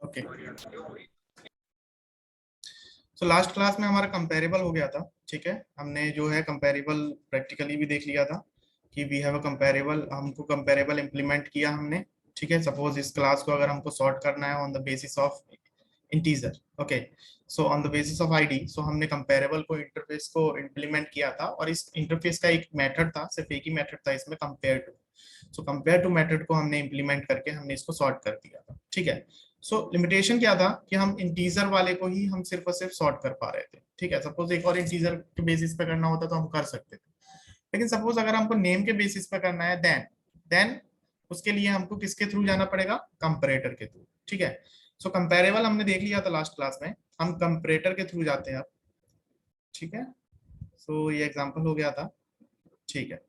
Okay, so last class में हमारा comparable हो गया था। ठीक है, हमने जो है कंपेरेबल प्रैक्टिकली भी देख लिया था कि वी हैव अ कंपेरेबल, हमको कंपेरेबल इंप्लीमेंट किया हमने। ठीक है, सपोज इस क्लास को अगर हमको सॉर्ट करना है on the basis of integer. Okay, so on the basis of ID, so हमने कंपेरेबल को इंटरफेस को इंप्लीमेंट किया था और इस इंटरफेस का एक मेथड था, सिर्फ एक ही मेथड था इसमें, compare to. So compare to method को हमने इंप्लीमेंट करके हमने इसको सॉर्ट कर दिया था। ठीक है, सो लिमिटेशन क्या था कि हम इंटीजर वाले को ही हम सिर्फ और सिर्फ सॉर्ट कर पा रहे थे। ठीक है, सपोज एक और इंटीजर के बेसिस पे करना होता तो हम कर सकते थे, लेकिन सपोज अगर हमको नेम के बेसिस पे करना है, देन उसके लिए हमको किसके थ्रू जाना पड़ेगा? कंपैरेटर के थ्रू। ठीक है, सो कंपेरेबल हमने देख लिया था लास्ट क्लास में, हम कंपैरेटर के थ्रू जाते हैं अब। ठीक है, सो ये एग्जांपल हो गया था। ठीक है,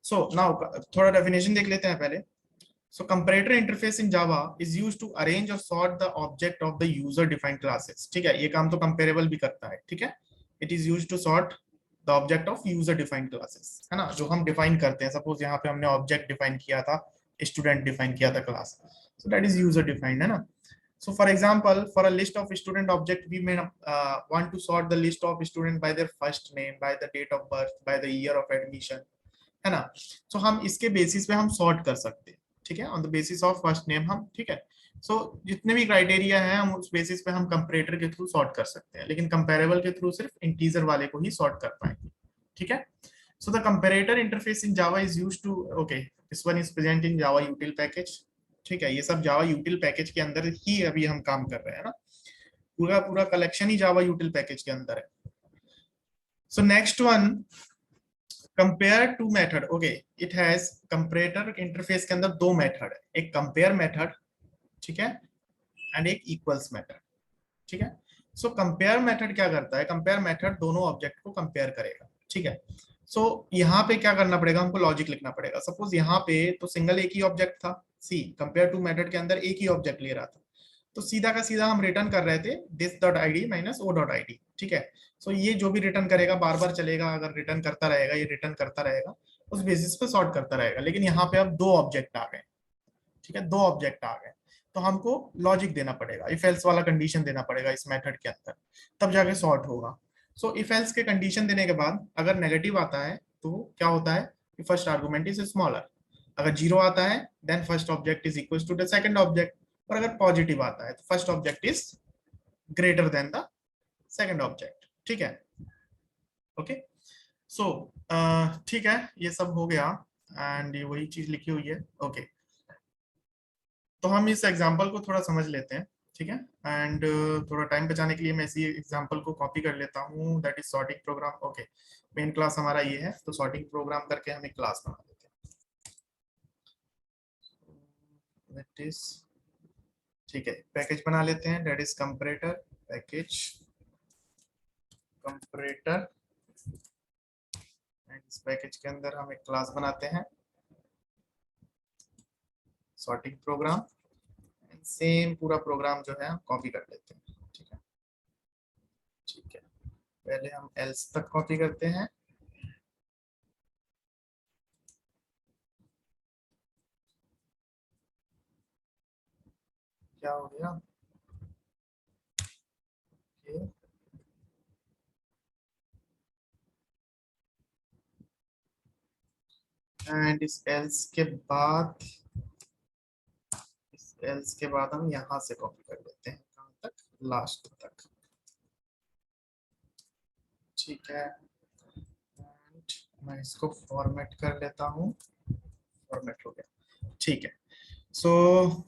सो नाउ थोड़ा डेफिनेशन देख लेते हैं पहले। So comparator interface in Java is used to arrange or sort the object of the user defined classes. ठीक है, ये काम तो comparable भी करता है। ठीक है, it is used to sort the object of user defined classes, है ना, जो हम define करते हैं। suppose यहाँ पे हमने object define किया था, student define किया था class, so that is user defined, है ना। So for example, for a list of student object, we may want to sort the list of student by their first name, by the date of birth, by the year of admission, है ना। so हम इसके basis पे हम sort कर सकते हैं। ठीक है, on the basis of first name हम। ठीक है, सो जितने भी क्राइटेरिया हैं हम उस बेसिस पे हम कंपैरेटर के थ्रू सॉर्ट कर सकते हैं, लेकिन कंपैरेबल के थ्रू सिर्फ इंटीजर वाले को ही सॉर्ट कर पाएंगे। ठीक है, so the comparator interface in Java is used to, okay, this one is present in Java util package. ठीक है, ये सब जावा यूटिल पैकेज के अंदर ही अभी हम काम कर रहे हैं ना, पूरा पूरा कलेक्शन ही जावा यूटिल पैकेज के अंदर है। So next one, compare to method. Okay, it has comparator interface के अंदर दो मेथड है, एक कंपेयर मेथड, ठीक है, एंड एक इक्वल्स मेथड। ठीक है, सो कंपेयर मेथड क्या करता है? कंपेयर मेथड दोनों ऑब्जेक्ट को कंपेयर करेगा। ठीक है, सो यहाँ पे क्या करना पड़ेगा? हमको लॉजिक लिखना पड़ेगा। सपोज यहाँ पे तो सिंगल एक ही ऑब्जेक्ट था, सी कंपेयर टू मेथड के अंदर एक ही ऑब्जेक्ट ले रहा था, तो सीधा का सीधा हम रिटर्न कर रहे थे this dot I D minus o dot I D. ठीक है, सो ये जो भी रिटर्न करेगा बार बार चलेगा, अगर रिटर्न करता रहेगा, ये रिटर्न करता रहेगा, उस बेसिस पे सॉर्ट करता रहेगा। लेकिन यहाँ पे अब दो ऑब्जेक्ट आ गए। ठीक है, दो ऑब्जेक्ट आ गए, तो हमको लॉजिक देना पड़ेगा, इफ एल्स वाला कंडीशन देना पड़ेगा इस मेथड के अंदर, तब जाके सॉर्ट होगा। सो इफ एल्स के कंडीशन देने के बाद अगर नेगेटिव आता है तो क्या होता है कि फर्स्ट आर्गुमेंट इज स्मॉलर, अगर जीरो आता है then first object is equal to the second object, और अगर पॉजिटिव आता है तो first object is greater than the second object. ठीक है, ओके, सो ठीक है, ये सब हो गया एंड ये वही चीज लिखी हुई है। ओके, तो हम इस एग्जाम्पल को थोड़ा समझ लेते हैं। ठीक है, एंड थोड़ा टाइम बचाने के लिए मैं इसी एग्जाम्पल को कॉपी कर लेता हूँ, that is sorting program. Okay, main class हमारा ये है, तो सॉर्टिंग प्रोग्राम करके हम एक क्लास बना देते हैं, दैट इज, ठीक है, पैकेज बना लेते हैं, that is comparator package, comparator, and इस पैकेज के अंदर हम एक क्लास बनाते हैं सॉर्टिंग प्रोग्राम, सेम पूरा प्रोग्राम जो है हम कॉपी कर लेते हैं। ठीक है, ठीक है, पहले हम एल्स तक कॉपी करते हैं, क्या हो गया, एंड इस एल्स के बाद, इस एल्स के बाद हम यहां से कॉपी कर लेते हैं कहां तक? लास्ट तक। ठीक है, and मैं इसको फॉर्मेट कर लेता हूँ, फॉर्मेट हो गया। ठीक है, सो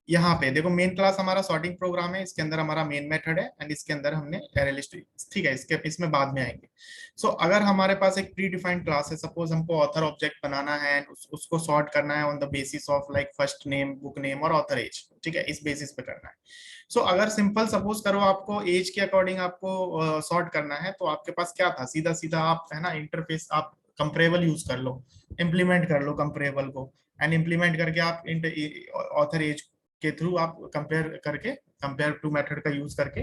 यहाँ पे देखो मेन क्लास हमारा सॉर्टिंग प्रोग्राम है, इसके अंदर हमारा मेन मेथड है एंड इसके अंदर हमने एरे लिस्ट। ठीक है, इसके इसमें बाद में आएंगे। सो अगर हमारे पास एक प्री डिफाइंड क्लास है, सपोज हमको ऑथर ऑब्जेक्ट बनाना है एंड उसको सॉर्ट करना है on the basis of like first name, book name और ऑथर एज। ठीक है, इस बेसिस पे करना है। सो अगर सिंपल सपोज करो आपको एज के अकॉर्डिंग आपको सॉर्ट करना है, तो आपके पास क्या था? सीधा सीधा आप, है ना, इंटरफेस आप कंपरेबल यूज कर लो, इम्प्लीमेंट कर लो कंपरेबल को, एंड इम्प्लीमेंट करके आप ऑथर एज के थ्रू आप कंपेयर करके, कंपेयर टू मेथड का यूज करके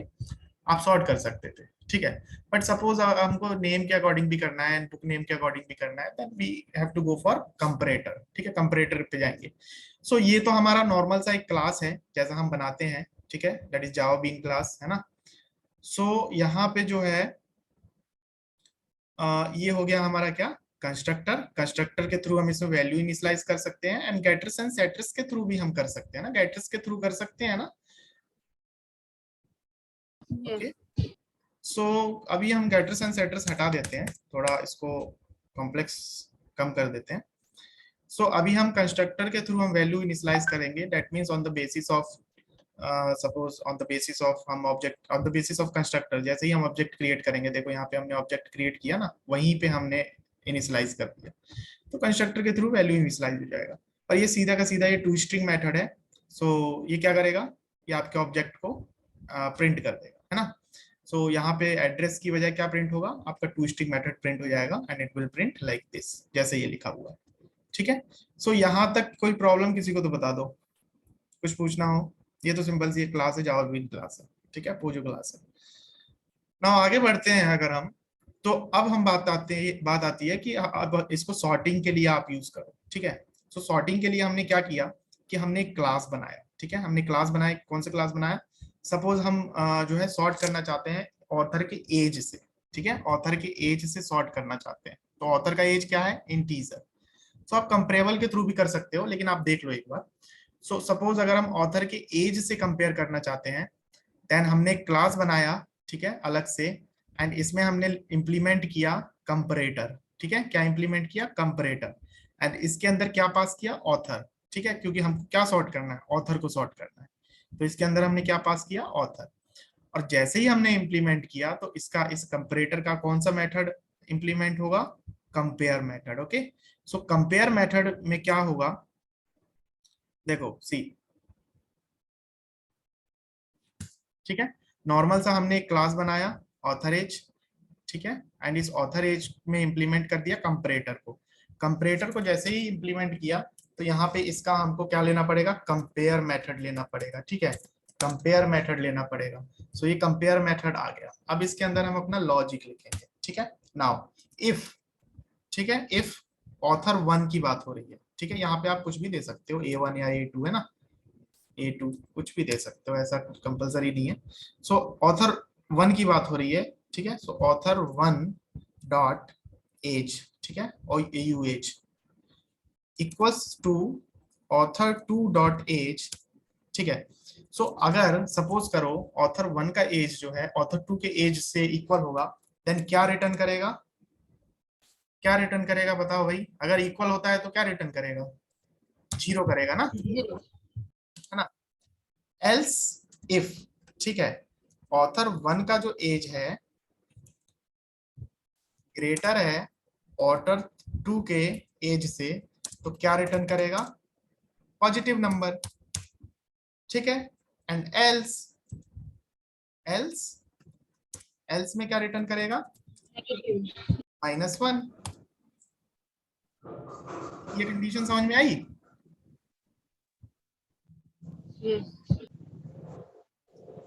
आप सॉर्ट कर सकते थे, ठीक है। बट सपोज हमको नेम के अकॉर्डिंग भी करना है, बुक नेम के अकॉर्डिंग भी करना है, then we have to go for comparator, ठीक है, कंपरेटर पे जाएंगे। सो ये तो हमारा नॉर्मल सा एक क्लास है जैसा हम बनाते हैं, ठीक है, that is Java bean class, है ना। सो यहाँ पे जो है ये हो गया हमारा क्या, कंस्ट्रक्टर। कंस्ट्रक्टर के थ्रू हम इसमें वैल्यू इनिशियलाइज कर सकते हैं, एंड गेटर्स एंड सेटर्स के थ्रू भी हम कर सकते हैं ना, गेटर्स के थ्रू कर सकते हैं ना। ओके, सो अभी हम गेटर्स एंड सेटर्स हटा देते हैं, थोड़ा इसको कॉम्प्लेक्स कम कर देते हैं। सो अभी हम कंस्ट्रक्टर के थ्रू हम वैल्यू इनिशियलाइज करेंगे, that means on the basis of suppose on the basis of हम object on the basis of constructor, जैसे ही हम ऑब्जेक्ट क्रिएट करेंगे, देखो यहाँ पे हमने ऑब्जेक्ट क्रिएट किया ना, वहीं पे हमने इनिशियलाइज कर दिया, तो कंस्ट्रक्टर के थ्रू वैल्यू इनिशियलाइज हो जाएगा। और ये सीधा का सीधा ये टू स्ट्रिंग मेथड है। सो ये क्या करेगा, ये आपके ऑब्जेक्ट को प्रिंट कर देगा, है ना। सो यहाँ पे एड्रेस की बजाय क्या प्रिंट होगा, आपका टू स्ट्रिंग मेथड प्रिंट हो जाएगा, and it will print like this, जैसे ये लिखा हुआ है, ठीक है। सो यहाँ तक कोई प्रॉब्लम किसी को तो बता दो, कुछ पूछना हो। ये तो सिंपल सी क्लास है, जावा बीन क्लास है, ठीक है, पोजो क्लास है ना। आगे बढ़ते हैं अगर हम, तो अब हम बात आती है कि अब इसको सॉर्टिंग के लिए आप यूज करो, ठीक है। सो सॉर्टिंग के लिए हमने क्या किया कि हमने एक क्लास बनाया, ठीक है, हमने क्लास बनाया, कौन सा क्लास बनाया, सपोज हम जो है सॉर्ट करना चाहते हैं ऑथर के एज से, ठीक है, ऑथर के एज से सॉर्ट करना चाहते हैं, तो ऑथर का एज क्या है, इंटीजर। सो आप कंपेरेबल के थ्रू भी कर सकते हो, लेकिन आप देख लो एक बार। सो सपोज अगर हम ऑथर के एज से कंपेयर करना चाहते हैं, देन हमने एक क्लास बनाया, ठीक है, अलग से, एंड इसमें हमने इंप्लीमेंट किया कंपरेटर, ठीक है, क्या इंप्लीमेंट किया, कंपरेटर, एंड इसके अंदर क्या पास किया, ऑथर, ठीक है, क्योंकि हमको क्या सॉर्ट करना है, ऑथर को सॉर्ट करना है, तो इसके अंदर हमने क्या पास किया, ऑथर। और जैसे ही हमने इंप्लीमेंट किया, तो इसका इस कंपरेटर का कौन सा मेथड इंप्लीमेंट होगा, compare method. Okay, so compare method में क्या होगा, देखो सी, ठीक है, नॉर्मल सा हमने एक क्लास बनाया ऑथर एज, ठीक है, एंड इस ऑथर एज में इंप्लीमेंट कर दिया कंपरेटर को। कंपरेटर को जैसे ही इंप्लीमेंट किया, तो यहाँ पे इसका हमको क्या लेना पड़ेगा, कंपेयर मेथड लेना पड़ेगा, ठीक है, कंपेयर मेथड लेना पड़ेगा। सो ये कंपेयर मेथड आ गया। अब इसके अंदर हम अपना लॉजिक लिखेंगे, ठीक है। नाउ इफ, ठीक है, इफ ऑथर वन की बात हो रही है, ठीक है, यहाँ पे आप कुछ भी दे सकते हो, A1 या A2, है ना, A2 कुछ भी दे सकते हो, ऐसा कंपलसरी नहीं है। सो ऑथर वन की बात हो रही है, ठीक है, so author one dot age, ठीक है, और AU age equals to author two dot age, ठीक है। सो अगर सपोज करो ऑथर वन का एज जो है ऑथर टू के एज से इक्वल होगा, देन क्या रिटर्न करेगा, क्या रिटर्न करेगा बताओ भाई, अगर इक्वल होता है तो क्या रिटर्न करेगा, जीरो करेगा ना, है ना। एल्स इफ, ठीक है, ऑथर वन का जो एज है ग्रेटर है ऑथर टू के एज से, तो क्या रिटर्न करेगा, पॉजिटिव नंबर, ठीक है। एंड एल्स, एल्स एल्स में क्या रिटर्न करेगा, -1। ये कंडीशन समझ में आई,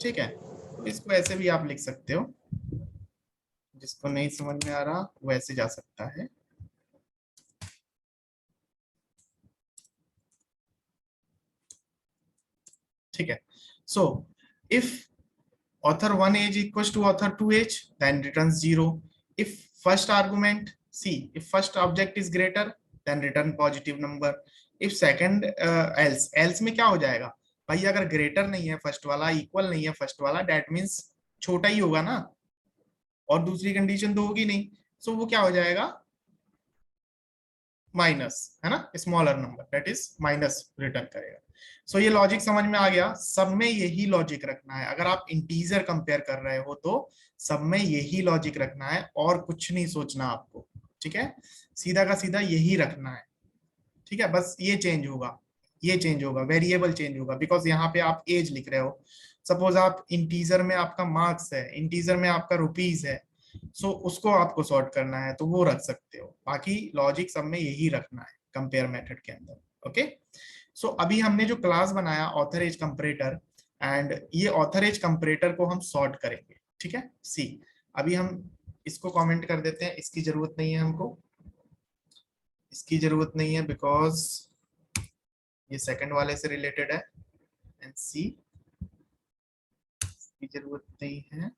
ठीक है। इसको ऐसे भी आप लिख सकते हो, जिसको नहीं समझ में आ रहा वो ऐसे जा सकता है, ठीक है। So if author 1 age equals to author 2 age, then returns 0. If first argument, see, if first object is greater, then return positive number. If second else में क्या हो जाएगा भाई, अगर ग्रेटर नहीं है फर्स्ट वाला, इक्वल नहीं है फर्स्ट वाला, डेट मीन्स छोटा ही होगा ना, और दूसरी कंडीशन तो होगी नहीं, सो वो क्या हो जाएगा, माइनस, है ना, smaller number, that is minus return करेगा। सो ये लॉजिक समझ में आ गया, सब में यही लॉजिक रखना है, अगर आप इंटीजर कंपेयर कर रहे हो तो सब में यही लॉजिक रखना है, और कुछ नहीं सोचना आपको, ठीक है, सीधा का सीधा यही रखना है, ठीक है। बस ये चेंज होगा, ये चेंज होगा, वेरिएबल चेंज होगा, बिकॉज यहाँ पे आप एज लिख रहे हो, सपोज आप इंटीजर में आपका मार्क्स है, इंटीजर में आपका रुपीज है, सो उसको आपको सॉर्ट करना है तो वो रख सकते हो, बाकी लॉजिक सब में यही रखना है कंपेयर मेथड के अंदर। ओके, सो अभी हमने जो क्लास बनाया ऑथर एज कंपरेटर, एंड ये ऑथर एज कंपरेटर को हम सॉर्ट करेंगे, ठीक है, सी। अभी हम इसको कमेंट कर देते हैं, इसकी जरूरत नहीं है हमको, इसकी जरूरत नहीं है बिकॉज ये सेकंड वाले से रिलेटेड है। एंड सी की जरूरत नहीं है।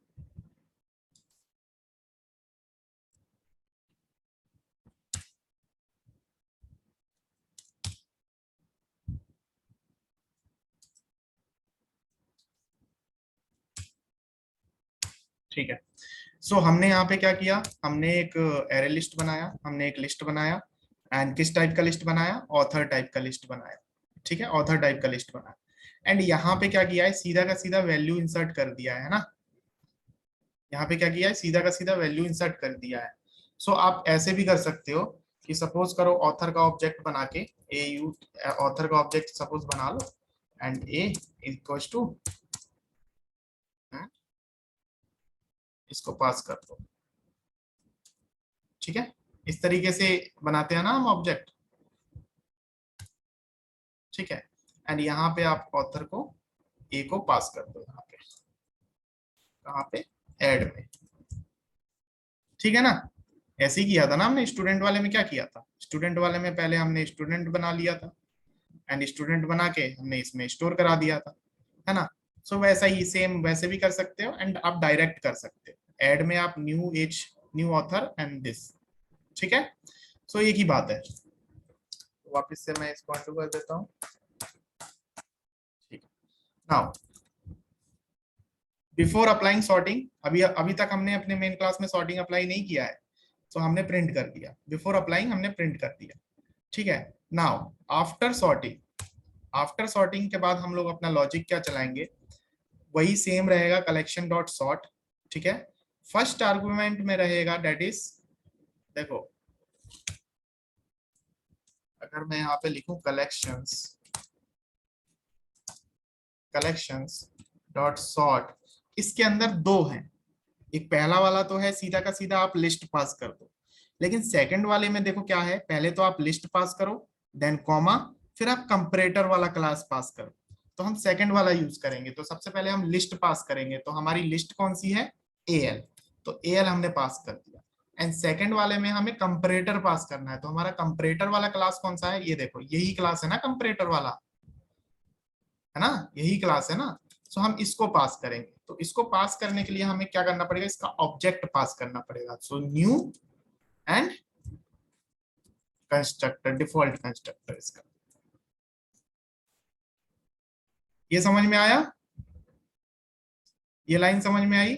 ठीक है, सो हमने यहाँ पे क्या किया, हमने एक एरे लिस्ट बनाया, हमने एक लिस्ट बनाया। एंड किस टाइप का लिस्ट बनाया, ऑथर टाइप का लिस्ट बनाया। ठीक है, ऑथर टाइप का लिस्ट बनाया। एंड यहाँ पे क्या किया है, सीधा का सीधा वैल्यू इंसर्ट कर दिया है ना। यहाँ पे क्या किया है, सीधा का सीधा वैल्यू इंसर्ट कर दिया है। सो आप ऐसे भी कर सकते हो कि सपोज करो ऑथर का ऑब्जेक्ट बना के, ए यू ऑथर का ऑब्जेक्ट सपोज बना लो एंड ए इक्वल्स टू, इसको पास कर दो। ठीक है, इस तरीके से बनाते हैं ना हम ऑब्जेक्ट। ठीक है, एंड यहाँ पे आप ऑथर को ए को पास कर दो, यहाँ पे कहाँ पे, ऐड में। ठीक है ना, ऐसे ही किया था ना हमने स्टूडेंट वाले में। क्या किया था, स्टूडेंट वाले में पहले हमने स्टूडेंट बना लिया था एंड स्टूडेंट बना के हमने इसमें स्टोर करा दिया था, है ना। सो वैसा ही सेम वैसे भी कर सकते हो एंड आप डायरेक्ट कर सकते हो। ऐड में आप new age, new author and this. ठीक है, सो एक ही बात है। वापस से मैं इसको अंडू कर देता हूँ। ठीक है, नाउ बिफोर अप्लाइंग सॉर्टिंग, अभी अभी तक हमने अपने मेन क्लास में सॉर्टिंग अप्लाई नहीं किया है, तो हमने प्रिंट कर दिया। बिफोर अप्लाइंग हमने प्रिंट कर दिया। ठीक है, now after sorting, after sorting के बाद हम लोग अपना लॉजिक क्या चलाएंगे, वही सेम रहेगा, कलेक्शन डॉट सॉर्ट। ठीक है, फर्स्ट आर्गुमेंट में रहेगा डेट इज, देखो अगर मैं यहाँ पे लिखूं कलेक्शंस, कलेक्शंस डॉट सॉर्ट, इसके अंदर दो हैं। एक पहला वाला तो है सीधा का सीधा आप लिस्ट पास कर दो, लेकिन सेकंड वाले में देखो क्या है, पहले तो आप लिस्ट पास करो, देन कॉमा, फिर आप कंपरेटर वाला क्लास पास करो। तो हम सेकंड वाला यूज करेंगे, तो सबसे पहले हम लिस्ट पास करेंगे। तो हमारी लिस्ट कौन सी है, एल, तो एल हमने पास कर दिया। एंड सेकंड वाले में हमें कंपरेटर पास करना है, तो हमारा कंपरेटर वाला क्लास कौन सा है, ये देखो यही क्लास है ना, कंपरेटर वाला है ना, यही क्लास है ना। सो हम इसको पास करेंगे। तो इसको पास करने के लिए हमें क्या करना पड़ेगा, इसका ऑब्जेक्ट पास करना पड़ेगा। So new and constructor, default constructor इसका। ये समझ में आया, ये लाइन समझ में आई।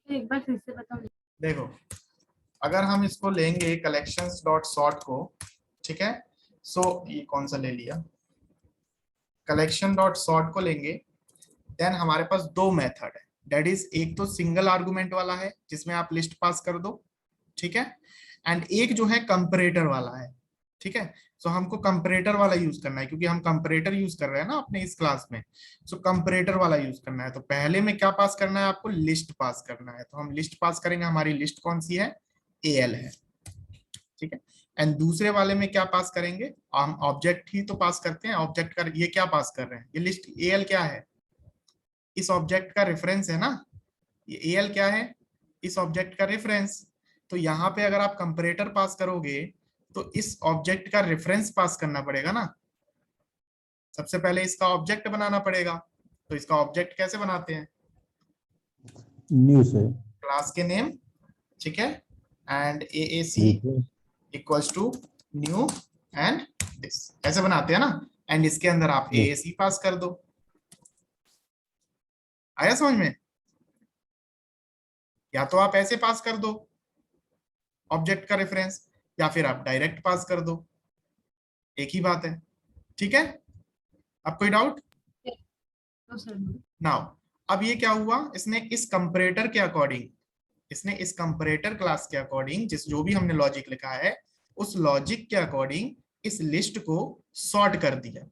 एक बार फिर से बताओ। देखो अगर हम इसको लेंगे कलेक्शंस डॉट सॉर्ट को, ठीक है, सो ये कौन सा ले लिया, कलेक्शन डॉट सॉर्ट को लेंगे, देन हमारे पास दो मेथड है। दैट इज, एक तो सिंगल आर्गुमेंट वाला है जिसमें आप लिस्ट पास कर दो, ठीक है, एंड एक जो है कंपरेटर वाला है। ठीक है, सो हमको कंपरेटर वाला यूज करना है, क्योंकि हम कंपरेटर यूज कर रहे हैं ना अपने इस क्लास में। सो कंपरेटर वाला यूज करना है, तो पहले में क्या पास करना है आपको, लिस्ट पास करना है। तो हम लिस्ट पास करेंगे, हमारी लिस्ट कौन सी है, एल है। ठीक है, एंड दूसरे वाले में क्या पास करेंगे, हम ऑब्जेक्ट ही तो पास करते हैं। ऑब्जेक्ट का ये क्या पास कर रहे हैं, ये लिस्ट एल क्या है, इस ऑब्जेक्ट का रेफरेंस है ना। ये एल क्या है, इस ऑब्जेक्ट का रेफरेंस। तो यहाँ पे अगर आप कंपैरेटर पास करोगे तो इस ऑब्जेक्ट का रेफरेंस पास करना पड़ेगा ना। सबसे पहले इसका ऑब्जेक्ट बनाना पड़ेगा। तो इसका ऑब्जेक्ट कैसे बनाते हैं, न्यू से, क्लास के नेम, ठीक है, एंड AAC ठीक equals to new and this, ऐसे बनाते हैं ना। एंड इसके अंदर आप है। AAC पास कर दो। आया समझ में, या तो आप ऐसे पास कर दो ऑब्जेक्ट का रेफरेंस, या फिर आप डायरेक्ट पास कर दो, एक ही बात है। ठीक है, अब कोई डाउट। तो सर नाउ अब ये क्या हुआ, इसने इस कंपरेटर के अकॉर्डिंग, इसने इस कंपरेटर क्लास के अकॉर्डिंग जिस जो भी हमने लॉजिक लिखा है, उस लॉजिक के अकॉर्डिंग इस लिस्ट को सॉर्ट कर दिया,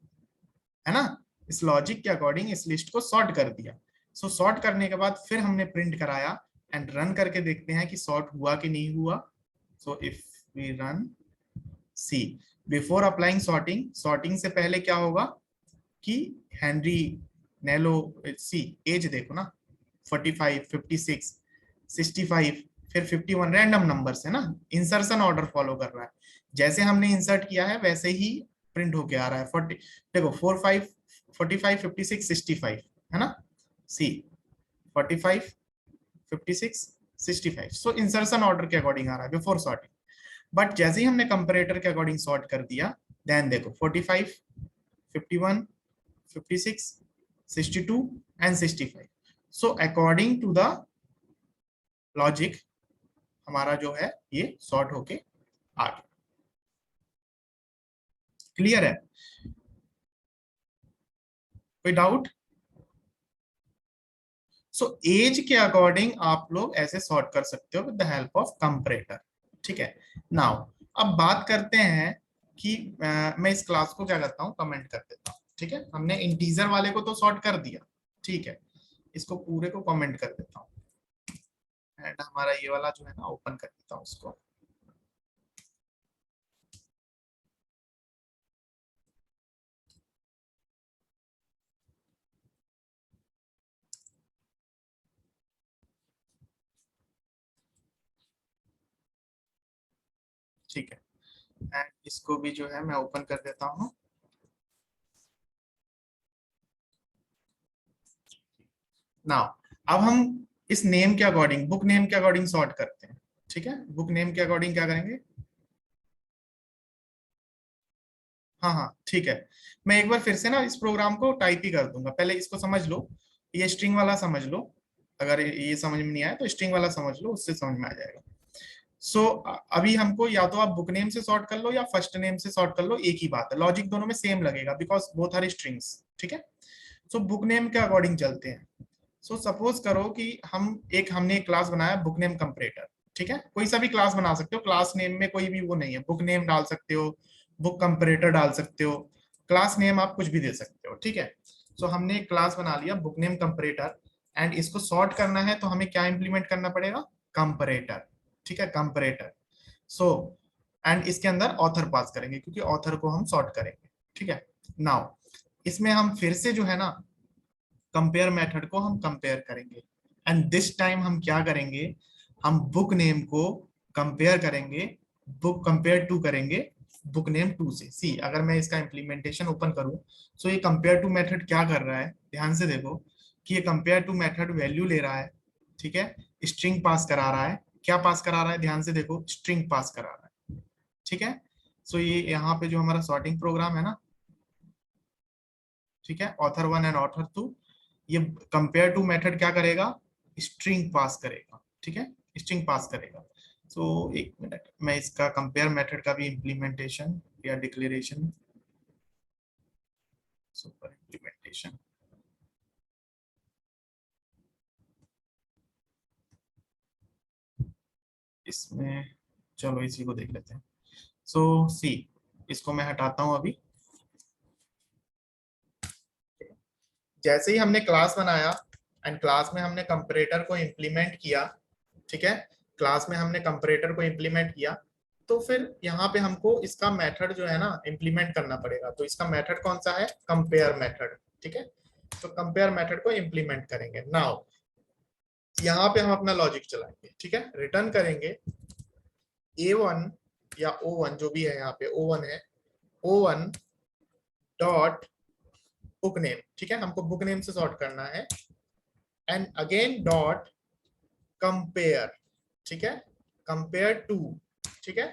है ना। इस लॉजिक के अकॉर्डिंग इस लिस्ट को सॉर्ट कर दिया। सो सॉर्ट करने के बाद फिर हमने प्रिंट कराया एंड रन करके देखते हैं कि सॉर्ट हुआ कि नहीं हुआ। So if we run C, before applying sorting, sorting से पहले क्या होगा कि हेनरी नेलो, सी एज देखो ना, 45, 56, 65, फिर 51 रैंडम नंबर है ना, इंसर्शन ऑर्डर फॉलो कर रहा है। जैसे हमने इंसर्ट किया है वैसे ही प्रिंट होके आ रहा है। 40 देखो 45, 45, 56, 65 है ना, सी 45, 56, 65, सो इंसर्शन ऑर्डर के अकॉर्डिंग आ रहा है बिफोर सॉर्टिंग। बट जैसे ही हमने कंपैरेटर के अकॉर्डिंग सॉर्ट कर दिया, देन देखो 45, 51, 56, 62 and 65, so according to the logic हमारा जो है ये सॉर्ट होके आ गया। क्लियर है, कोई डाउट? सो एज के अकॉर्डिंग आप लोग ऐसे सॉर्ट कर सकते हो with the help of comparator. ठीक है, नाउ अब बात करते हैं कि मैं इस क्लास को क्या करता हूँ, कमेंट कर देता हूँ। ठीक है, हमने इंटीजर वाले को तो सॉर्ट कर दिया, ठीक है, इसको पूरे को कमेंट कर देता हूँ एंड हमारा ये वाला जो है ना ओपन कर देता हूँ उसको। ठीक है, एंड इसको भी जो है मैं ओपन कर देता हूँ। नाउ अब हम इस नेम के अकॉर्डिंग, बुक नेम के अकॉर्डिंग सॉर्ट करते हैं। ठीक है, बुक नेम के अकॉर्डिंग क्या करेंगे, हाँ हाँ ठीक है, मैं एक बार फिर से ना इस प्रोग्राम को टाइप ही कर दूंगा, पहले इसको समझ लो, ये स्ट्रिंग वाला समझ लो, अगर ये समझ में नहीं आया तो स्ट्रिंग वाला समझ लो, उससे समझ में आ जाएगा। सो अभी हमको या तो आप बुक नेम से सॉर्ट कर लो या फर्स्ट नेम से सॉर्ट कर लो, एक ही बात है, लॉजिक दोनों में सेम लगेगा बिकॉज बोथ आर स्ट्रिंग्स। ठीक है, सो बुक नेम के अकॉर्डिंग चलते हैं। सो सपोज करो कि हमने एक क्लास बनाया बुक नेम कंपरेटर। ठीक है, कोई सा भी क्लास बना सकते हो, क्लास नेम में कोई भी वो नहीं है, बुक नेम डाल सकते हो, बुक कंपरेटर डाल सकते हो, क्लास नेम आप कुछ भी दे सकते हो। ठीक है, सो हमने एक क्लास बना लिया बुक नेम कंपरेटर एंड इसको सॉर्ट करना है तो हमें क्या इंप्लीमेंट करना पड़ेगा, कंपरेटर। ठीक है, कंपरेटर। सो एंड इसके अंदर ऑथर पास करेंगे क्योंकि ऑथर को हम सॉर्ट करेंगे। ठीक है, नाउ इसमें हम फिर से जो है ना कंपेयर मेथड को हम कंपेयर करेंगे एंड दिस टाइम हम क्या करेंगे, हम बुक नेम को कंपेयर करेंगे, बुक कंपेयर टू करेंगे बुक नेम टू से। सी अगर मैं इसका इंप्लीमेंटेशन ओपन करूं, सो ये कंपेयर टू मेथड क्या कर रहा है, ध्यान से देखो कि ये कंपेयर टू मेथड वैल्यू ले रहा है। ठीक है, स्ट्रिंग पास करा रहा है, क्या पास करा रहा है, ध्यान से देखो, स्ट्रिंग पास करा रहा है। ठीक है, सो ये यहाँ पे जो हमारा सॉर्टिंग प्रोग्राम है ना, ठीक है, author one and author two, ये कंपेयर टू मेथड क्या करेगा, स्ट्रिंग पास करेगा। ठीक है, स्ट्रिंग पास करेगा। सो एक मिनट, मैं इसका कंपेयर मेथड का भी इंप्लीमेंटेशन या डिक्लेरेशन, सुपर इंप्लीमेंटेशन, इसमें चलो इसी को देख लेते हैं। सो सी इसको मैं हटाता हूं अभी। जैसे ही हमने क्लास बनाया एंड क्लास में हमने कंपरेटर को इंप्लीमेंट किया, ठीक है, क्लास में हमने कंपरेटर को इंप्लीमेंट किया, तो फिर यहाँ पे हमको इसका मेथड जो है ना इंप्लीमेंट करना पड़ेगा। तो इसका मेथड कौन सा है, कंपेयर मेथड। ठीक है, तो कंपेयर मेथड को इंप्लीमेंट करेंगे। नाउ यहाँ पे हम अपना लॉजिक चलाएंगे। ठीक है, रिटर्न करेंगे A1 या O1 जो भी है, यहाँ पे O1 है, O1 डॉट बुक नेम। ठीक है, हमको बुक नेम से सॉर्ट करना है एंड अगेन डॉट कंपेयर। ठीक है, कंपेयर टू। ठीक है,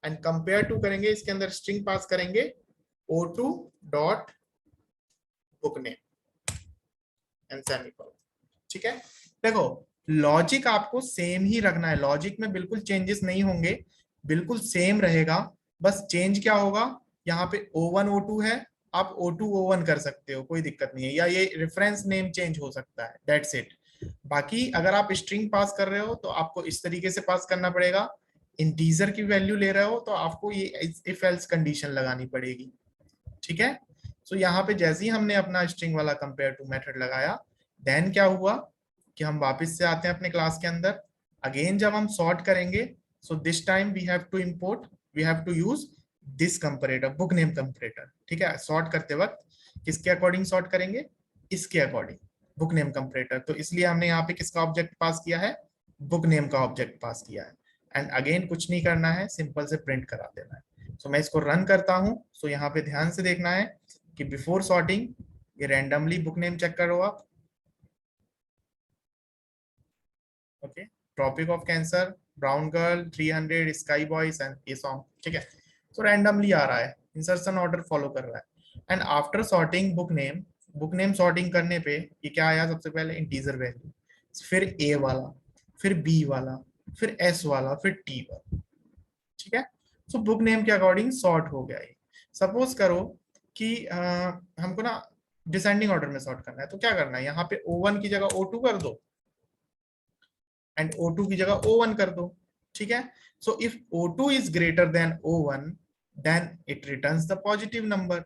एंड कंपेयर टू करेंगे, इसके अंदर स्ट्रिंग पास करेंगे O2 dot book name and semicolon. ठीक है, देखो लॉजिक आपको सेम ही रखना है, लॉजिक में बिल्कुल चेंजेस नहीं होंगे, बिल्कुल सेम रहेगा। बस चेंज क्या होगा, यहाँ पे O1 O2 है, आप O2 O1 कर सकते हो, कोई दिक्कत नहीं है, या ये रेफरेंस नेम चेंज हो सकता है, दैट्स इट। बाकी अगर आप स्ट्रिंग पास कर रहे हो तो आपको इस तरीके से पास करना पड़ेगा, इंटीजर की वैल्यू ले रहे हो तो आपको ये इफ एल्स कंडीशन लगानी पड़ेगी। ठीक है, सो यहाँ पे जैसे ही हमने अपना स्ट्रिंग वाला कंपेयर टू मेथड लगाया, देन क्या हुआ कि हम वापस से आते हैं अपने क्लास के अंदर। अगेन जब हम सॉर्ट करेंगे, so this time we have to import, we have to use this comparator, book name comparator. ठीक है, सॉर्ट करते वक्त किसके अकॉर्डिंग सॉर्ट करेंगे, इसके अकॉर्डिंग। बुक नेम कंपैरेटर, तो इसलिए हमने यहाँ पे किसका ऑब्जेक्ट पास किया है, बुक नेम का ऑब्जेक्ट पास किया है। एंड अगेन कुछ नहीं करना है, सिंपल से प्रिंट करा देना है। सो मैं इसको रन करता हूँ। सो यहाँ पे ध्यान से देखना है कि बिफोर सॉर्टिंग ये रैंडमली बुक नेम चेक करो आप। Okay, Tropic of Cancer, Brown Girl, 300, sky boys and a song, ठीक है। तो रैंडमली आ रहा है, इंसर्शन ऑर्डर फॉलो कर रहा है। And after sorting book name sorting करने पे ये क्या आया, सबसे पहले इंटीजर वैल्यू, फिर ए वाला, फिर बी वाला, फिर एस वाला, फिर टी वाला, ठीक है। सो बुक नेम के अकॉर्डिंग सॉर्ट हो गया ये। सपोज करो कि हमको ना डिसेंडिंग ऑर्डर में सॉर्ट करना है, तो क्या करना है, यहाँ पे O1 की जगह O2 कर दो एंड O2 की जगह O1 कर दो, ठीक है। So if O2 is greater then O1 then it returns the positive number.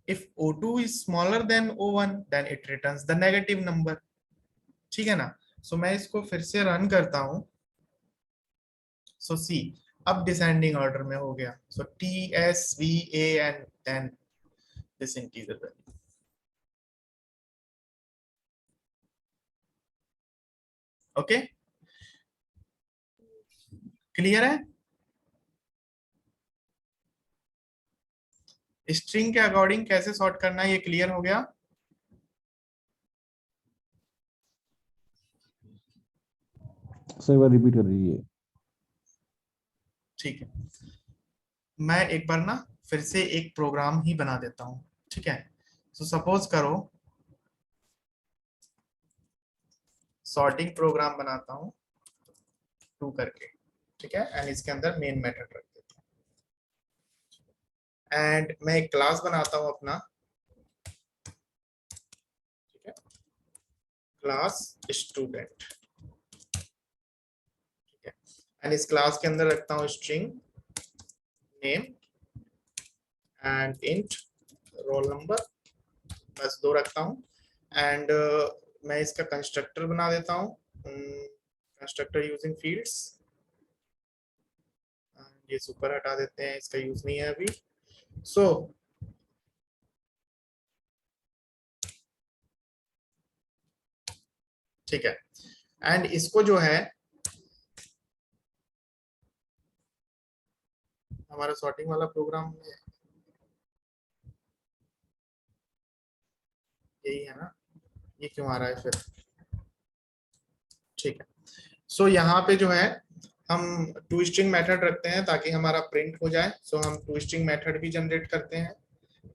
If O2 is smaller than O1 then it returns the negative number, ठीक है ना। सो मैं इसको फिर से रन करता हूं। सो सी, अब डिसेंडिंग ऑर्डर में हो गया। सो T S V A and then this integer value, okay, clear है। स्ट्रिंग के अकॉर्डिंग कैसे सॉर्ट करना है ये क्लियर हो गया। सर एक बार रिपीट कर दीजिए। ठीक है, मैं एक बार ना फिर से एक प्रोग्राम ही बना देता हूं, ठीक है। सो सपोज करो सॉर्टिंग प्रोग्राम बनाता हूं 2 करके, ठीक है। एंड इसके अंदर मेन मेथड रख देता हूं एंड मैं एक क्लास बनाता हूं अपना, ठीक है, क्लास स्टूडेंट, ठीक है। एंड इस क्लास के अंदर रखता हूं string name and int roll number, बस 2 रखता हूं। एंड मैं इसका कंस्ट्रक्टर बना देता हूं, कंस्ट्रक्टर यूजिंग फील्ड्स, ये सुपर हटा देते हैं, इसका यूज नहीं है अभी। सो ठीक है, एंड इसको जो है हमारा सॉर्टिंग वाला प्रोग्राम में यही है ना, ये क्यों आ रहा है फिर, ठीक है। सो यहाँ पे जो है हम टू स्ट्रिंग मेथड रखते हैं ताकि हमारा प्रिंट हो जाए। सो हम टू स्ट्रिंग मेथड भी जनरेट करते हैं।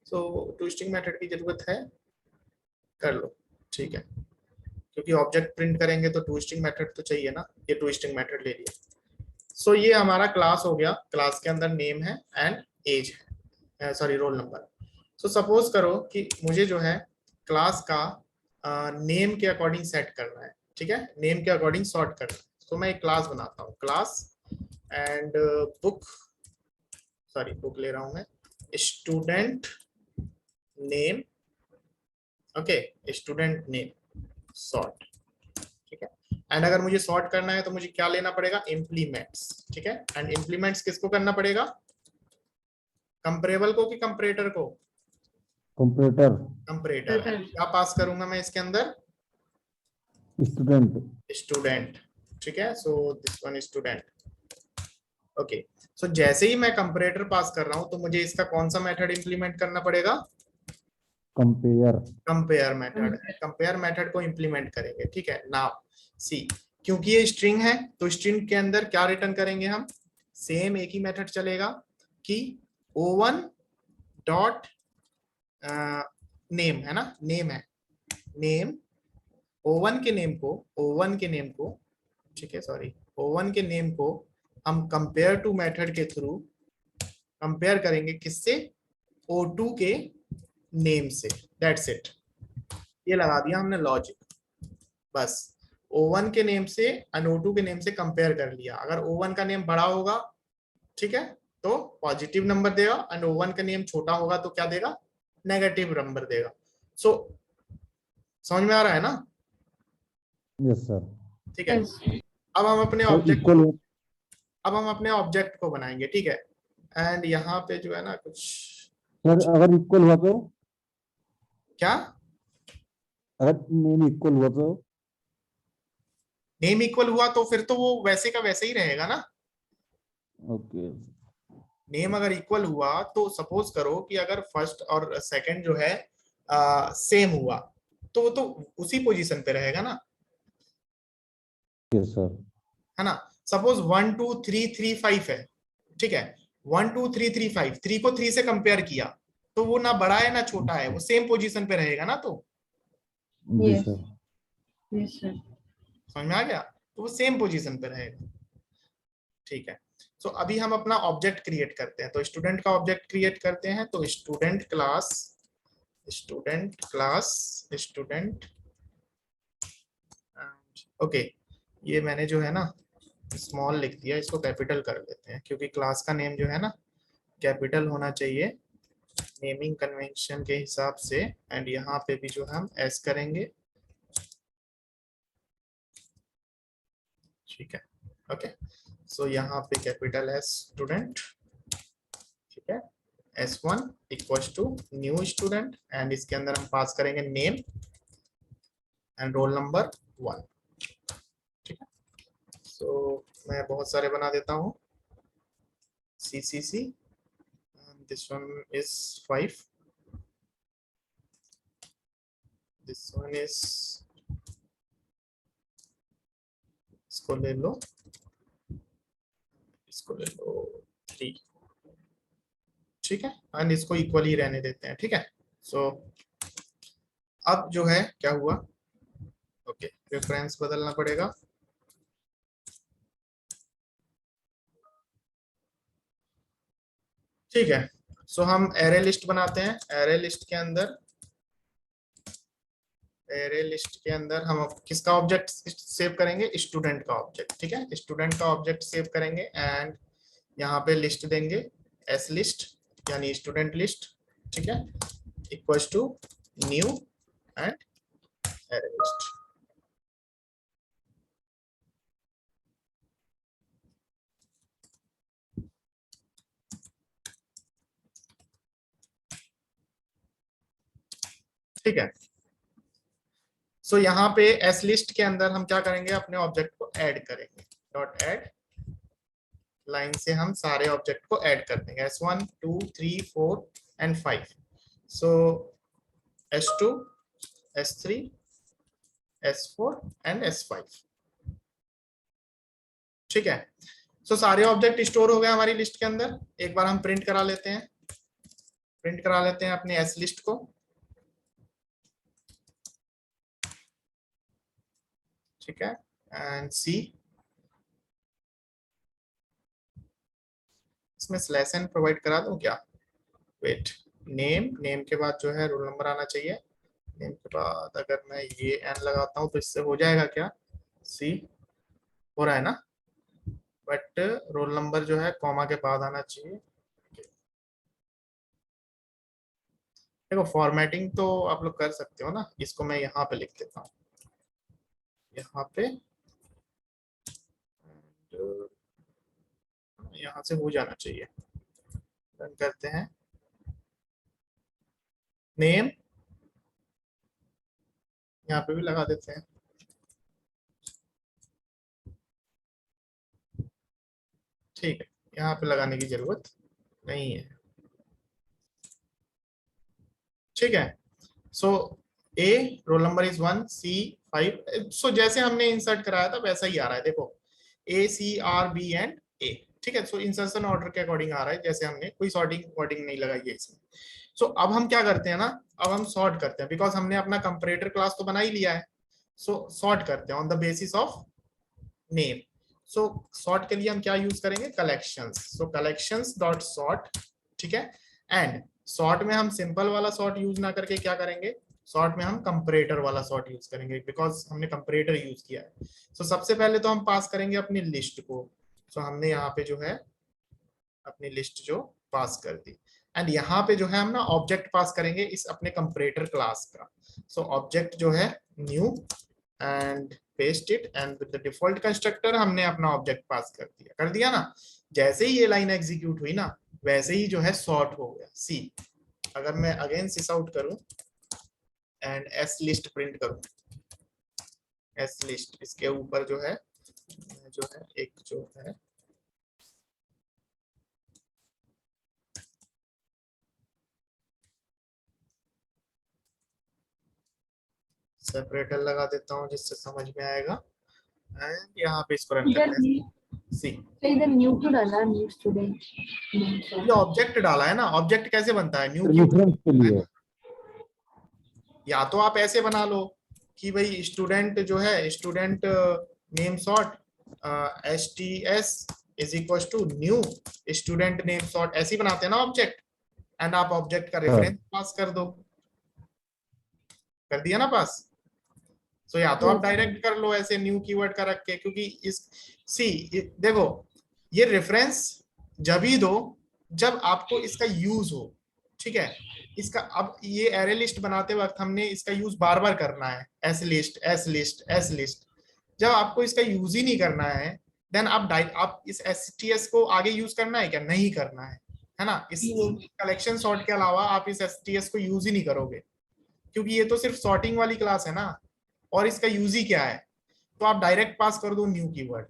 सो टू स्ट्रिंग मेथड की जरूरत है, कर लो, ठीक है, क्योंकि ऑब्जेक्ट प्रिंट करेंगे तो टू स्ट्रिंग मेथड तो चाहिए ना। ये टू स्ट्रिंग मेथड ले लिया। सो ये हमारा क्लास हो गया, क्लास के अंदर नेम है एंड एज है, sorry roll number. So suppose करो कि मुझे जो है क्लास का नेम के अकॉर्डिंग सेट करना है, ठीक है, नेम के अकॉर्डिंग सॉर्ट करना है। तो मैं एक क्लास बनाता हूँ, class and book, sorry book ले रहा हूँ मैं, student name, okay, student name sort, ठीक है। एंड अगर मुझे सॉर्ट करना है तो मुझे क्या लेना पड़ेगा, इम्प्लीमेंट्स, ठीक है। एंड इम्प्लीमेंट्स किसको करना पड़ेगा, कंपैरेबल को कि कंपैरेटर को, कंप्यूटर कंपैरेटर। क्या पास करूंगा मैं इसके अंदर, स्टूडेंट स्टूडेंट, ठीक है। So this one student, okay. So जैसे ही मैं कंपैरेटर पास कर रहा हूं तो मुझे इसका कौन सा मेथड इंप्लीमेंट करना पड़ेगा, compare compare method. Compare method को इंप्लीमेंट करेंगे, ठीक है। नाउ सी, क्योंकि ये स्ट्रिंग है तो स्ट्रिंग के अंदर क्या रिटर्न करेंगे हम, सेम एक ही मेथड चलेगा कि O1 डॉट नेम है ना, नेम है, नेम O1 के नेम को, O1 के नेम को, ठीक है, सॉरी O1 के नेम को हम कंपेयर टू मेथड के थ्रू कंपेयर करेंगे किससे, O2 के नेम से, दैट्स इट। ये लगा दिया हमने लॉजिक, बस O1 के नेम से एंड O2 के नेम से कंपेयर कर लिया। अगर O1 का नेम बड़ा होगा, ठीक है, तो पॉजिटिव नंबर देगा एंड O1 का नेम छोटा होगा तो क्या देगा, नेगेटिव नंबर देगा। सो समझ में आ रहा है ना, यस सर। ठीक है। अब हम अपने सर ऑब्जेक्ट इक्वल को, अब हम अपने ऑब्जेक्ट को बनाएंगे, ठीक है। एंड यहाँ पे जो है ना कुछ, सर अगर इक्वल हुआ तो क्या अगर नेम इक्वल हुआ तो नेम इक्वल हुआ तो फिर तो वो वैसे का वैसे ही रहेगा ना। ओके नेम अगर इक्वल हुआ तो सपोज करो कि अगर फर्स्ट और सेकंड जो है सेम हुआ तो वो तो उसी पोजीशन पे रहेगा ना, यस सर है ना। सपोज 1 2 3 3 5 है, ठीक है। 1 2 3 3 5, 3 को 3 से कंपेयर किया तो वो ना बड़ा है ना छोटा है, वो सेम पोजीशन पे रहेगा ना। तो जी Yes. Sir Yes, sir. समझ में आ गया, तो वो सेम पोजीशन पे रहेगा, ठीक है। सो अभी हम अपना ऑब्जेक्ट क्रिएट करते हैं, तो स्टूडेंट का ऑब्जेक्ट क्रिएट करते हैं। तो स्टूडेंट ओके, ये मैंने जो है ना स्मॉल लिख दिया, इसको कैपिटल कर लेते हैं क्योंकि क्लास का नेम जो है ना कैपिटल होना चाहिए नेमिंग कन्वेंशन के हिसाब से। एंड यहाँ पे भी जो हम एस करेंगे, ठीक है। ओके, सो यहाँ पे कैपिटल एस स्टूडेंट, ठीक है। S1 equals to new student and इसके अंदर हम पास करेंगे नेम एंड रोल नंबर 1, ठीक है। सो मैं बहुत सारे बना देता हूँ, CCC, this one is 5, this one is, इसको ले लो, इसको ले लो 3, ठीक है। एंड इसको इक्वल ही रहने देते हैं, ठीक है। सो अब जो है क्या हुआ, ओके, रेफरेंस बदलना पड़ेगा, ठीक है। सो हम एरे लिस्ट बनाते हैं। एरे लिस्ट के अंदर हम किसका ऑब्जेक्ट सेव करेंगे, स्टूडेंट का ऑब्जेक्ट, ठीक है। स्टूडेंट का ऑब्जेक्ट सेव करेंगे एंड यहाँ पे लिस्ट देंगे एस लिस्ट यानी स्टूडेंट लिस्ट, ठीक है, equals to new and array list, ठीक है। सो यहाँ पे एस लिस्ट के अंदर हम क्या करेंगे, अपने ऑब्जेक्ट को ऐड करेंगे, डॉट ऐड लाइन से हम सारे ऑब्जेक्ट को ऐड कर देंगे, S1 2 3 4 and 5। So S2 S3 S4 and S5, ठीक है। सो सारे ऑब्जेक्ट स्टोर हो गए हमारी लिस्ट के अंदर। एक बार हम प्रिंट करा लेते हैं, अपने एस लिस्ट को, ठीक है। एंड सी, इसमें स्लैश एन प्रोवाइड करा दूं क्या, वेट, नेम के बाद जो है रोल नंबर आना चाहिए। नेम के बाद अगर मैं ये एन लगाता हूँ तो इससे हो जाएगा क्या, सी हो रहा है ना, बट रोल नंबर जो है कॉमा के बाद आना चाहिए। देखो फॉर्मेटिंग तो आप लोग कर सकते हो ना, इसको मैं यहाँ पे लिख देता हूँ, यहाँ पे यहाँ से हो जाना चाहिए। रन करते हैं, नेम यहाँ पे भी लगा देते हैं, ठीक है। यहाँ पे लगाने की जरूरत नहीं है, ठीक है। सो ए रोल नंबर इज 1, सी 5। सो जैसे हमने इंसर्ट कराया था वैसा ही आ रहा है, देखो A C R B and A, ठीक है। सो इंसर्शन ऑर्डर के अकॉर्डिंग आ रहा है, जैसे हमने कोई सॉर्टिंग वर्डिंग नहीं लगाई है इसमें। सो अब हम क्या करते हैं ना, अब हम सॉर्ट करते हैं, बिकॉज हमने अपना कंपैरेटर क्लास तो बना ही लिया है। सो सॉर्ट करते हैं on the basis of name. So sort के लिए हम क्या यूज करेंगे, कलेक्शंस। सो कलेक्शंस डॉट सॉर्ट, ठीक है। एंड सॉर्ट में हम सिंपल वाला सॉर्ट यूज ना करके क्या करेंगे, सॉर्ट में हम कंपैरेटर वाला सॉर्ट यूज करेंगे, बिकॉज हमने कंपैरेटर यूज किया है। सो सबसे पहले तो हम पास करेंगे अपनी लिस्ट को। सो हमने यहाँ पे जो है अपनी लिस्ट जो पास कर दी, एंड यहाँ पे जो है हम ना ऑब्जेक्ट पास करेंगे इस अपने कंपैरेटर क्लास का। सो ऑब्जेक्ट जो है new and paste it and with the default constructor हमने अपना ऑब्जेक्ट पास कर दिया ना। जैसे ही ये लाइन एग्जीक्यूट हुई ना वैसे ही जो है सॉर्ट हो गया। सी, अगर मैं अगेन सिस आउट करूं एंड एस लिस्ट प्रिंट करूँ, एस लिस्ट इसके ऊपर जो है एक जो है सेपरेटर लगा देता हूँ जिससे समझ में आएगा। एंड यहाँ पे इसको रन करते हैं सी। तो इधर न्यू क्यों डाला, न्यू स्टूडेंट? ये ऑब्जेक्ट डाला है ना, ऑब्जेक्ट कैसे बनता है न्यू की, रेफरेंस के लिए। या तो आप ऐसे बना लो कि भाई स्टूडेंट जो है student name sort STS is equal to new student name sort, ऐसे ही बनाते हैं ना ऑब्जेक्ट। एंड आप ऑब्जेक्ट का रेफरेंस पास कर दो, कर दिया ना पास। सो या तो आप डायरेक्ट कर लो ऐसे न्यू कीवर्ड का रख के, क्योंकि इस सी देखो ये रेफरेंस जब ही दो जब आपको इसका यूज हो, ठीक है। इसका अब ये एरे लिस्ट बनाते वक्त हमने इसका यूज बार बार करना है, S list S list S list. जब आपको इसका यूज ही नहीं करना है देन आप इस STS को आगे यूज करना है क्या, नहीं करना है ना। इस कलेक्शन सॉर्ट के अलावा आप इस STS को यूज ही नहीं करोगे, क्योंकि ये तो सिर्फ सॉर्टिंग वाली क्लास है ना, और इसका यूज ही क्या है। तो आप डायरेक्ट पास कर दो न्यू कीवर्ड,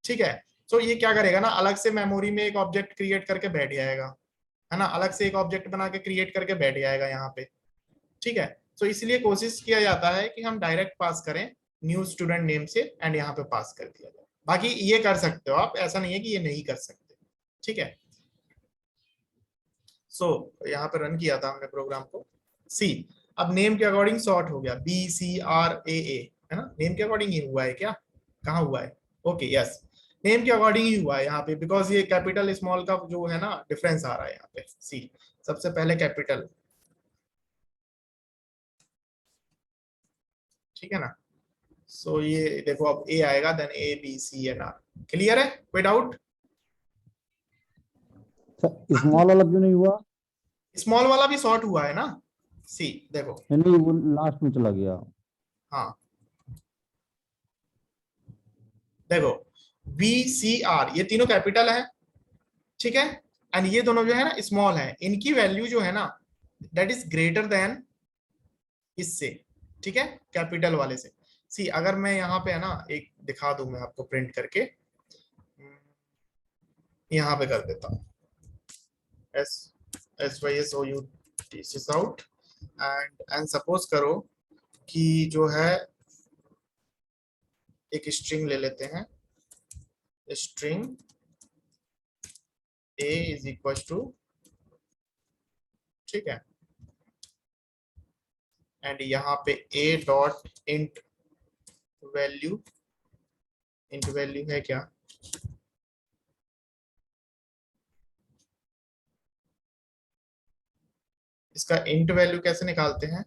ठीक है। तो ये क्या करेगा ना, अलग से मेमोरी में एक ऑब्जेक्ट क्रिएट करके बैठ जाएगा, है ना, अलग से एक ऑब्जेक्ट बना के क्रिएट करके बैठ जाएगा यहाँ पे, ठीक है। तो इसलिए कोशिश किया जाता है कि हम डायरेक्ट पास करें न्यू स्टूडेंट नेम से एंड यहाँ पे पास कर दिया जाए। बाकी ये कर सकते हो आप, ऐसा नहीं है कि ये नहीं कर सकते, ठीक है। सो यहाँ पे रन किया था हमने प्रोग्राम को सी। अब नेम के अकॉर्डिंग सॉर्ट हो गया BCRAA, है ना, नेम के अकॉर्डिंग ही हुआ है क्या, कहाँ हुआ है, ओके यस नेम के अकॉर्डिंग ही हुआ है यहाँ पे, बिकॉज ये कैपिटल स्मॉल का जो है ना डिफरेंस आ रहा है यहाँ पे। सी सबसे पहले कैपिटल, ठीक है ना। सो ये देखो अब A आएगा देन ABCNR, क्लियर है, कोई डाउट। स्मॉल वाला क्यों नहीं हुआ? स्मॉल वाला भी सॉर्ट हुआ है ना, सी देखो, नहीं, वो लास्ट में चला गया। हाँ देखो BCR ये तीनों कैपिटल है, ठीक है। एंड ये दोनों जो है ना स्मॉल है, इनकी वैल्यू जो है ना दैट इज ग्रेटर देन इससे, ठीक है, कैपिटल वाले से। सी अगर मैं यहाँ पे है ना एक दिखा दूं मैं आपको प्रिंट करके, यहाँ पे कर देता हूँ SYSOU this out and suppose करो कि जो है एक स्ट्रिंग ले लेते हैं, string A is equal to, ठीक है, एंड यहाँ पे A dot int value, int value है क्या, इसका इंट वैल्यू कैसे निकालते हैं,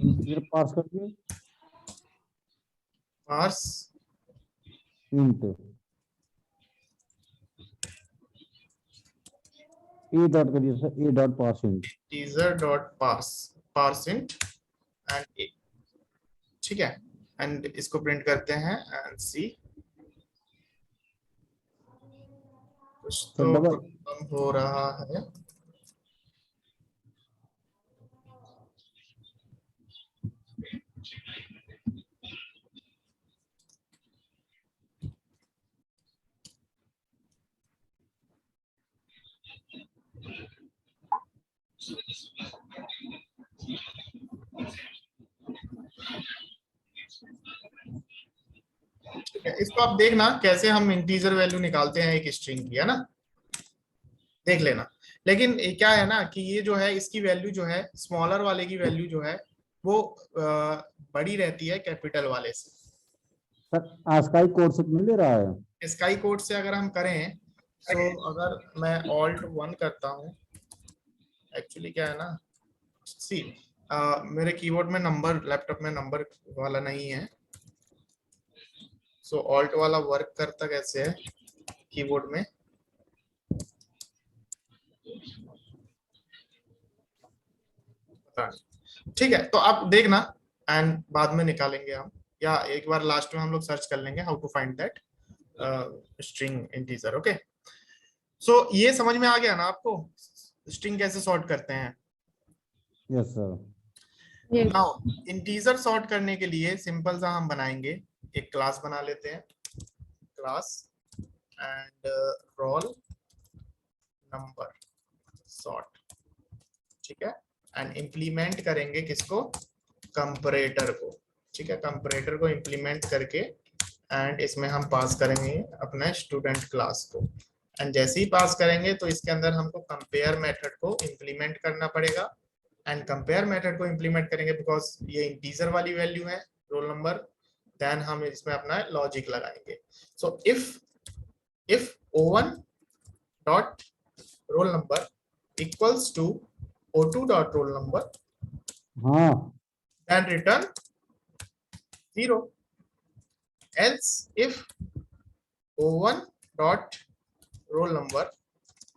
इंटीजर पास करके पार्स इंट ए डॉट करिए sir, A dot pass int, integer dot parse int and A, ठीक है। एंड इसको प्रिंट करते हैं एंड सी कुछ तो डबल प्रॉब्लम हो रहा है। ठीक है, इसको आप देखना कैसे हम इंटीजर वैल्यू निकालते हैं एक स्ट्रिंग की, है ना, देख लेना। लेकिन ये क्या है ना कि ये जो है इसकी वैल्यू जो है स्मॉलर वाले की वैल्यू जो है वो बड़ी रहती है कैपिटल वाले से। सर आस्काई कोड से नहीं ले रहा है। स्काई कोड से अगर हम करें तो अगर मैं Alt 1 करता हूँ, एक्चुअली क्या है ना सी मेरे कीबोर्ड में नंबर, लैपटॉप में नंबर वाला नहीं है, सो Alt वाला वर्क करता कैसे है कीबोर्ड में, ठीक है। तो आप देखना एंड बाद में निकालेंगे हम, या एक बार लास्ट में हम लोग सर्च कर लेंगे how to find that string integer, okay. So ये समझ में आ गया ना आपको स्ट्रिंग कैसे सॉर्ट करते हैं। Yes sir. Yes. Now integer sort करने के लिए सिंपल सा हम बनाएंगे, एक क्लास बना लेते हैं, class and role number sort, ठीक है, एंड इम्प्लीमेंट करेंगे किसको, कंपैरेटर को, ठीक है, कंपैरेटर को इम्प्लीमेंट करके एंड इसमें हम पास करेंगे अपना स्टूडेंट क्लास को। एंड जैसे ही पास करेंगे तो इसके अंदर हमको कंपेयर मेथड को इम्प्लीमेंट करना पड़ेगा। एंड कंपेयर मेथड को इम्प्लीमेंट करेंगे बिकॉज ये इंटीजर वाली वैल्यू है रोल नंबर, देन हम इसमें अपना लॉजिक लगाएंगे। So if O1 dot roll number equals to O2 dot roll number, हाँ then return 0, else if O1 dot roll number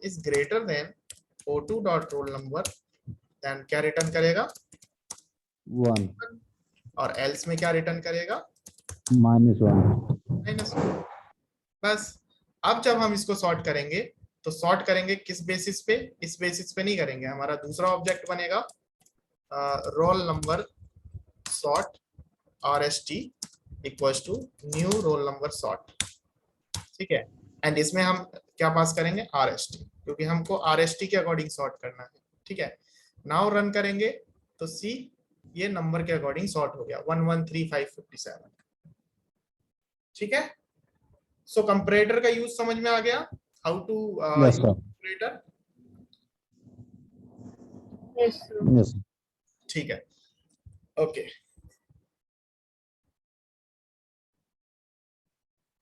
is greater than O2 dot roll number, then क्या return करेगा 1 और else में क्या return करेगा -1। -1। बस अब जब हम इसको सॉर्ट करेंगे तो सॉर्ट करेंगे किस बेसिस पे, इस बेसिस पे नहीं करेंगे, हमारा दूसरा ऑब्जेक्ट बनेगा roll number sort RST equals to new roll number sort, ठीक है। एंड इसमें हम क्या पास करेंगे RST, क्योंकि हमको RST के अकॉर्डिंग सॉर्ट करना है, ठीक है। नाउ रन करेंगे तो सी ये नंबर के अकॉर्डिंग सॉर्ट हो गया 113557, ठीक है। सो कंपैरेटर का यूज समझ में आ गया, how to yes use sir. Comparator, Yes, sir. Yes. ठीक है, ओके।